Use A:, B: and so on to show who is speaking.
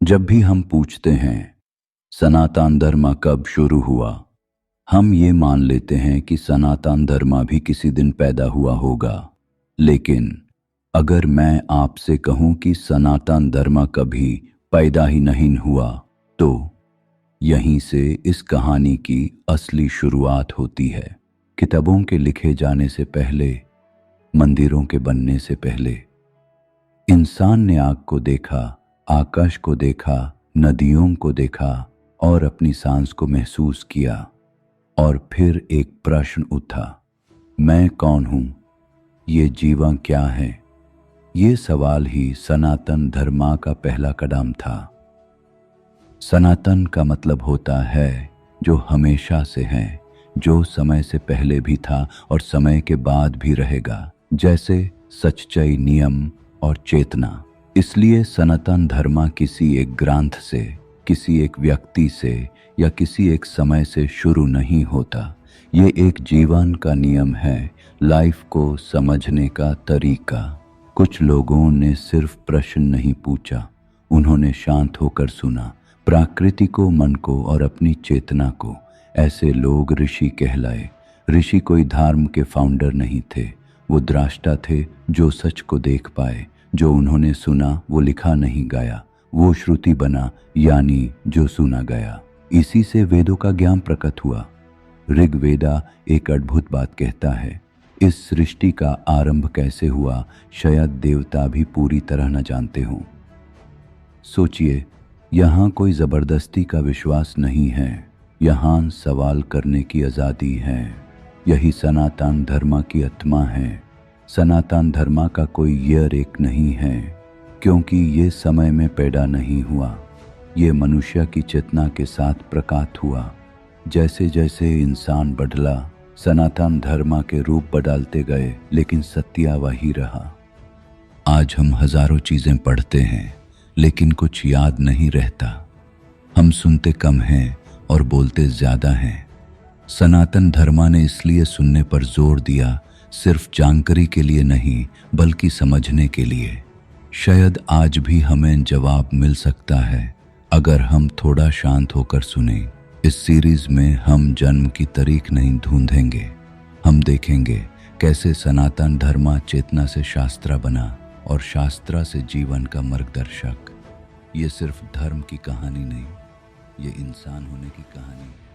A: जब भी हम पूछते हैं सनातन धर्म कब शुरू हुआ, हम ये मान लेते हैं कि सनातन धर्म भी किसी दिन पैदा हुआ होगा। लेकिन अगर मैं आपसे कहूं कि सनातन धर्म कभी पैदा ही नहीं हुआ, तो यहीं से इस कहानी की असली शुरुआत होती है। किताबों के लिखे जाने से पहले, मंदिरों के बनने से पहले, इंसान ने आग को देखा, आकाश को देखा, नदियों को देखा और अपनी सांस को महसूस किया। और फिर एक प्रश्न उठा, मैं कौन हूं? ये जीवन क्या है? ये सवाल ही सनातन धर्म का पहला कदम था। सनातन का मतलब होता है जो हमेशा से है, जो समय से पहले भी था और समय के बाद भी रहेगा, जैसे सच्चाई, नियम और चेतना। इसलिए सनातन धर्म किसी एक ग्रंथ से, किसी एक व्यक्ति से या किसी एक समय से शुरू नहीं होता। ये एक जीवन का नियम है, लाइफ को समझने का तरीका। कुछ लोगों ने सिर्फ प्रश्न नहीं पूछा, उन्होंने शांत होकर सुना, प्रकृति को, मन को और अपनी चेतना को। ऐसे लोग ऋषि कहलाए। ऋषि कोई धर्म के फाउंडर नहीं थे, वो द्रष्टा थे जो सच को देख पाए। जो उन्होंने सुना वो लिखा नहीं गया, वो श्रुति बना, यानी जो सुना गया। इसी से वेदों का ज्ञान प्रकट हुआ। ऋग्वेदा एक अद्भुत बात कहता है, इस सृष्टि का आरंभ कैसे हुआ शायद देवता भी पूरी तरह न जानते हों। सोचिए, यहाँ कोई जबरदस्ती का विश्वास नहीं है, यहाँ सवाल करने की आज़ादी है। यही सनातन धर्म की आत्मा है। सनातन धर्म का कोई ईयर एक नहीं है, क्योंकि ये समय में पैदा नहीं हुआ, ये मनुष्य की चेतना के साथ प्रकट हुआ। जैसे जैसे इंसान बदला, सनातन धर्म के रूप बदलते गए, लेकिन सत्य वही रहा। आज हम हजारों चीज़ें पढ़ते हैं, लेकिन कुछ याद नहीं रहता। हम सुनते कम हैं और बोलते ज़्यादा हैं। सनातन धर्म ने इसलिए सुनने पर जोर दिया, सिर्फ जानकारी के लिए नहीं, बल्कि समझने के लिए। शायद आज भी हमें जवाब मिल सकता है, अगर हम थोड़ा शांत होकर सुने। इस सीरीज में हम जन्म की तारीख नहीं ढूंढेंगे, हम देखेंगे कैसे सनातन धर्म चेतना से शास्त्र बना और शास्त्र से जीवन का मार्गदर्शक। ये सिर्फ धर्म की कहानी नहीं, ये इंसान होने की कहानी है।